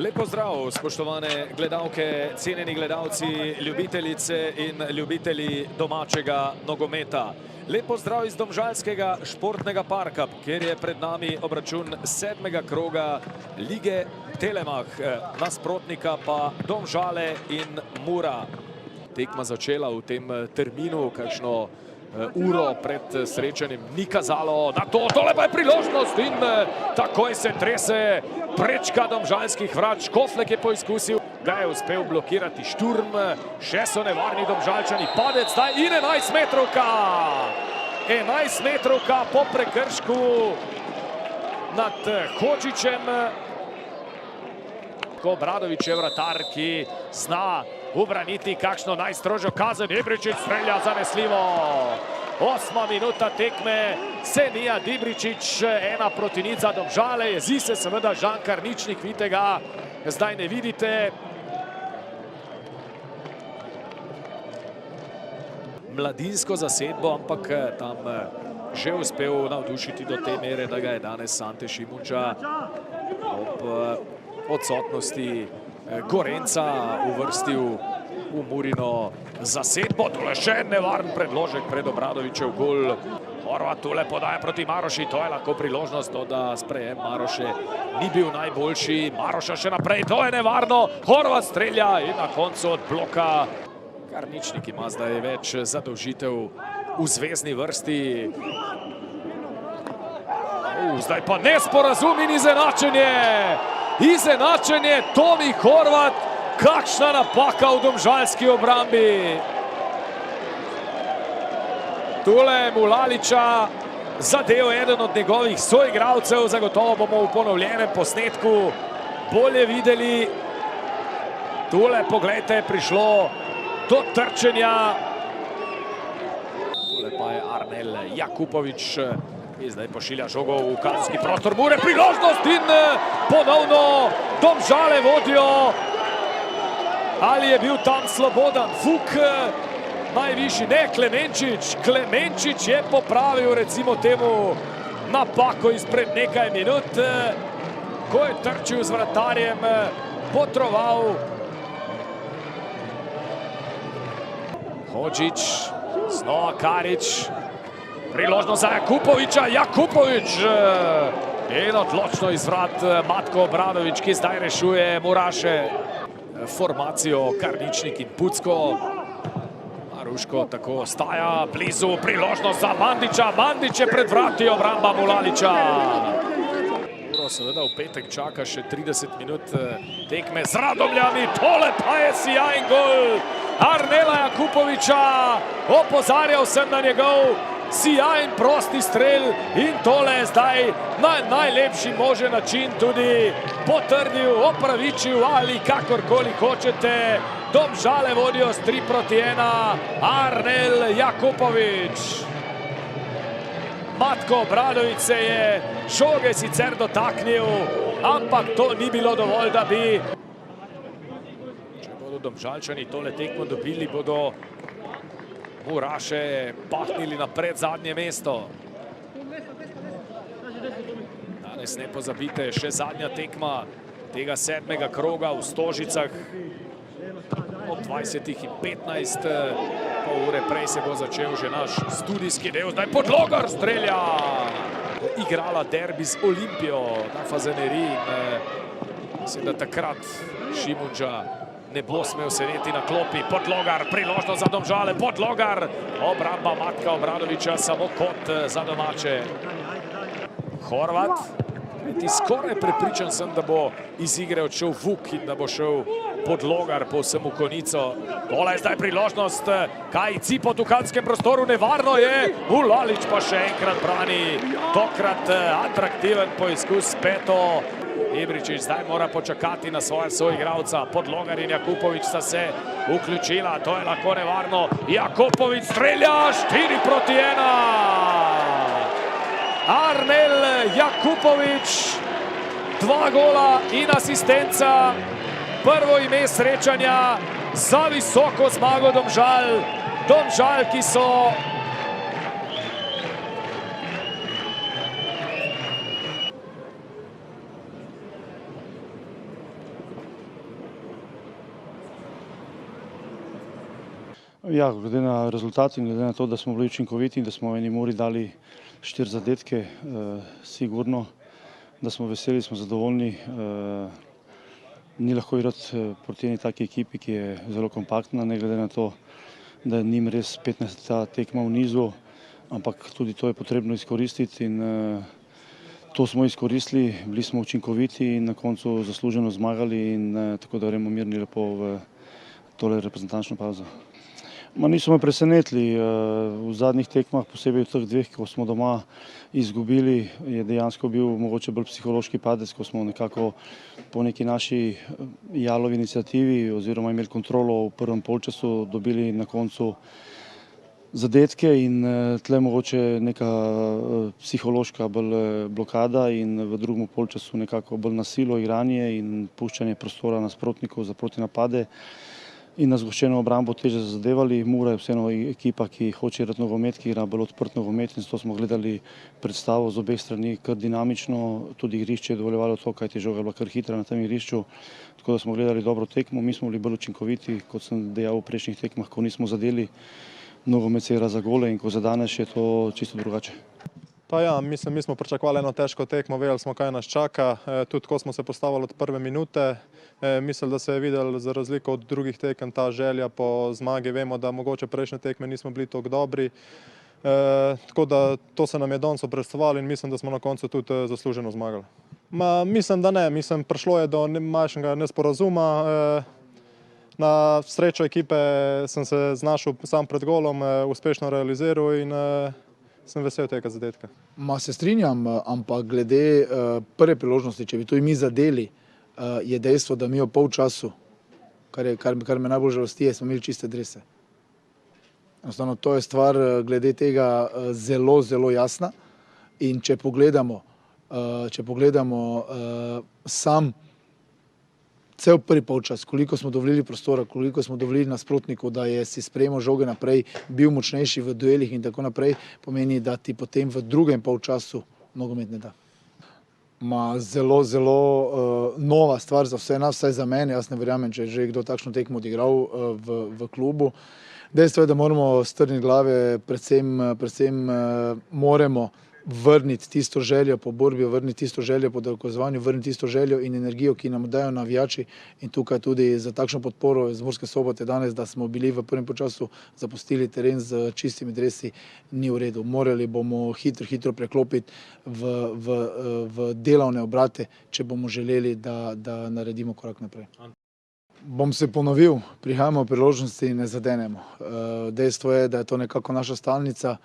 Lep pozdrav, spoštovane gledalke, cenjeni gledalci, ljubiteljice in ljubitelji domačega nogometa. Lep pozdrav iz Domžalskega športnega parka, kjer je pred nami obračun 7. kroga lige Telemach, nasprotnika pa Domžale in Mura. Tekma začela v tem terminu, kakšno uro pred srečanjem ni kazalo na to, tole pa je priložnost in takoj se trese prečka domžalskih vrat. Škoflek je poizkusil, ga je uspel blokirati Šturm, še so nevarni Domžalčani, padec zdaj in 11 metrovka! 11 metrovka po prekršku nad Hodžićem. Obradović je vratar, ki zna ubraniti kakšno najstrožjo kazen. Ibričić strelja zanesljivo. 8. minuta tekme, Senija Dibričić, 1-0 za Domžale. Jezi se seveda Žan Karničnik, vidite ga, zdaj ne vidite. Mladinsko zasedbo, ampak tam že uspel navdušiti do te mere, da ga je danes Ante Šimunča ob odsotnosti Gorenca uvrstil v Murino zasedbo. Tole še nevaren predložek pred Obradovićev gol. Horvat tole podaja proti Maroši, to je lahko priložnost, da sprejem Maroše ni bil najboljši. Maroša še naprej, to je nevarno. Horvat strelja in na koncu od bloka Karničnik ima zdaj več zadolžitev v zvezni vrsti. Zdaj pa nesporazum in izenačenje. Izenačenje, Tomi Horvat, kakšna napaka v domžalski obrambi. Tule Mulaliča zadel eden od njegovih soigralcev, zagotovo bomo v ponovljenem posnetku bolje videli. Tule, poglejte, je prišlo do trčenja. Tule pa je Arnel Jakupović, ki zdaj pošilja žogo v kazenski prostor Mure. Priložnost in ponovno Domžale vodijo. Ali je bil tam Slobodan Vuk najvišji? Ne, Klemenčič. Klemenčič je popravil recimo temu napako izpred nekaj minut, ko je trčil z vratarjem, potroval. Hodžić, znova Karić. Priložnost za Jakupovića, Jakupović in odločno izvrat Matko Obradović, ki zdaj rešuje Muraše. Formacijo Karničnik in Pucko. Maruško tako ostaja blizu, priložnost za Mandića. Mandić je pred vrati, obramba Mulaliča. Muro seveda v petek čaka še 30 minut tekme z Radomljami. Tole pa je sijajen gol Arnela Jakupovića. Opozarjal sem na njegov sijajen prosti strel in tole je zdaj na najlepši možen način tudi potrdil, opravičil ali kakorkoli hočete. Domžale vodijo s 3-1. Arnel Jakupović. Matko Obradović se je žoge sicer dotaknil, ampak to ni bilo dovolj, da bi... Če bodo Domžalčani tole tekmo dobili, bodo Muraše pahnili na predzadnje mesto. Danes ne pozabite, še zadnja tekma tega 7. kroga v Stožicah. Ob 20:15, pol ure prej se bo začel že naš studijski del. Zdaj Podlogar strelja. Igrala derbi z Olimpijo na Fazaneriji. Mislim, da takrat Šimunča ne bo smel sedeti na klopi. Podlogar, priložnost za Domžale. Podlogar, obramba Matka Obradovića, samo kot za domače. Horvat. Skoraj prepričan sem, da bo iz igre odšel Vuk in da bo šel Podlogar povsem v konico. Tole je zdaj priložnost, kaj Cipot v kanskem prostoru, nevarno je. Mulalič pa še enkrat brani. Tokrat atraktiven poizkus s peto. Ibričić zdaj mora počakati na svoje soigralca. Podlogar in Jakupović sta se vključila, to je lahko nevarno. Jakupović strelja, 4-1. Arnel Jakupović, 2 gola in asistenca. Prvo ime srečanja za visoko zmago Domžal. Domžal, ki so Ja, glede na rezultat in glede na to, da smo bili učinkoviti in da smo v eni uri dali 4 zadetke, sigurno, da smo veseli, smo zadovoljni. Ni lahko igrati proti eni taki ekipi, ki je zelo kompaktna, ne glede na to, da je njim res 15. tekma v nizu, ampak tudi to je potrebno izkoristiti in to smo izkoristili, bili smo učinkoviti in na koncu zasluženo zmagali in tako da gremo mirni lepo v tole reprezentančno pavzo. Niso me presenetili, v zadnjih tekmah, posebej v teh dveh, ko smo doma izgubili, je dejansko bil mogoče bolj psihološki padec, ko smo nekako po neki naši jalovi inicijativi oziroma imeli kontrolo v prvem polčasu, dobili na koncu zadetke in tle mogoče neka psihološka bolj blokada in v drugem polčasu nekako bolj nasilo igranje in puščanje prostora nasprotnikov za protinapade. In na zgoščeno obrambo teže zadevali. Mura je vseeno ekipa, ki hoče igrati nogomet, ki igra bolj odprt nogomet in zato smo gledali predstavo z obeh strani kar dinamično, tudi igrišče je dovoljevalo to, kajti žoga je bila kar hitra na tem igrišču, tako da smo gledali dobro tekmo, mi smo bili bolj učinkoviti, kot sem dejal v prejšnjih tekmah, ko nismo zadeli, nogomet se igra za gole in ko zadaneš, je to čisto drugače. Pa ja, mislim, mi smo pričakovali eno težko tekmo, vedeli smo, kaj nas čaka, tudi ko smo se postavili od prve minute. Mislim, da se je videl za razliko od drugih tekem ta želja po zmagi. Vemo, da mogoče prejšnje tekme nismo bili tako dobri, tako da to se nam je danes obrestovalo in mislim, da smo na koncu tudi zasluženo zmagali. Mislim, da ne. Mislim, prišlo je do manjšega nesporazuma. Na srečo ekipe sem se znašel sam pred golom, uspešno realiziral in sem vesel tega zadetka. Se strinjam, ampak glede prve priložnosti, če bi to mi zadeli, je dejstvo, da mi v polčasu, kar me najbolj žalosti, smo imeli čiste drese. Enostavno, to je stvar glede tega zelo, zelo jasna in če pogledamo sam cel prvi polčas, koliko smo dovolili prostora, koliko smo dovolili nasprotniku, da je si sprejemal žoge naprej, bil močnejši v duelih in tako naprej, pomeni, da ti potem v drugem polčasu nogomet ne da. Zelo, zelo nova stvar za vse nas, vsaj za mene, jaz ne verjamem, če je že kdo takšno tekmo odigral v klubu. Dejstvo je, da moramo strniti glave, predvsem moramo vrniti tisto željo po borbi, vrniti tisto željo po dokazovanju, vrniti tisto željo in energijo, ki nam dajo navijači in tukaj tudi za takšno podporo iz Murske Sobote danes, da smo bili v prvem počasu zapustili teren z čistimi dresi, ni v redu. Morali bomo hitro preklopiti v delovne obrate, če bomo želeli, da naredimo korak naprej. Bom se ponovil, prihajamo v priložnosti in ne zadenemo. Dejstvo je, da je to nekako naša stalnica.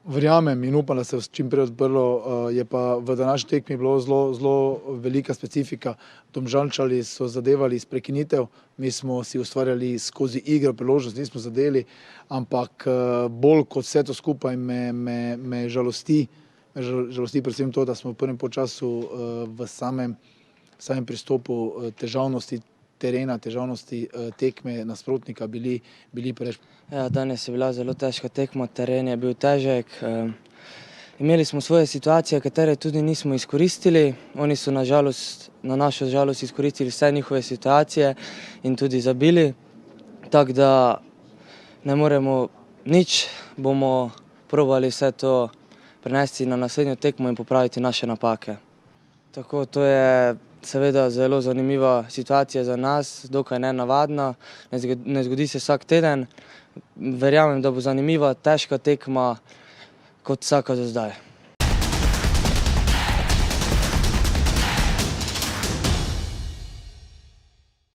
Verjamem in upam, da se je čim prej odprlo, je pa v današnji tekmi bilo zelo velika specifika. Domžalčani so zadevali iz prekinitev, mi smo si ustvarjali skozi igro priložnost, nismo zadeli, ampak bolj kot vse to skupaj me žalosti predvsem to, da smo v prvem polčasu v samem pristopu težavnosti terena, težavnosti tekme nasprotnika bili preveč. Ja, danes je bila zelo težka tekma, teren je bil težek. Imeli smo svoje situacije, katere tudi nismo izkoristili. Oni so na našo žalost izkoristili vse njihove situacije in tudi zabili. Tako da ne moremo nič, bomo probali vse to prenesti na naslednjo tekmo in popraviti naše napake. Tako, to je seveda zelo zanimiva situacija za nas, dokaj nenavadna, ne zgodi se vsak teden. Verjamem, da bo zanimiva, težka tekma kot vsaka do zdaj.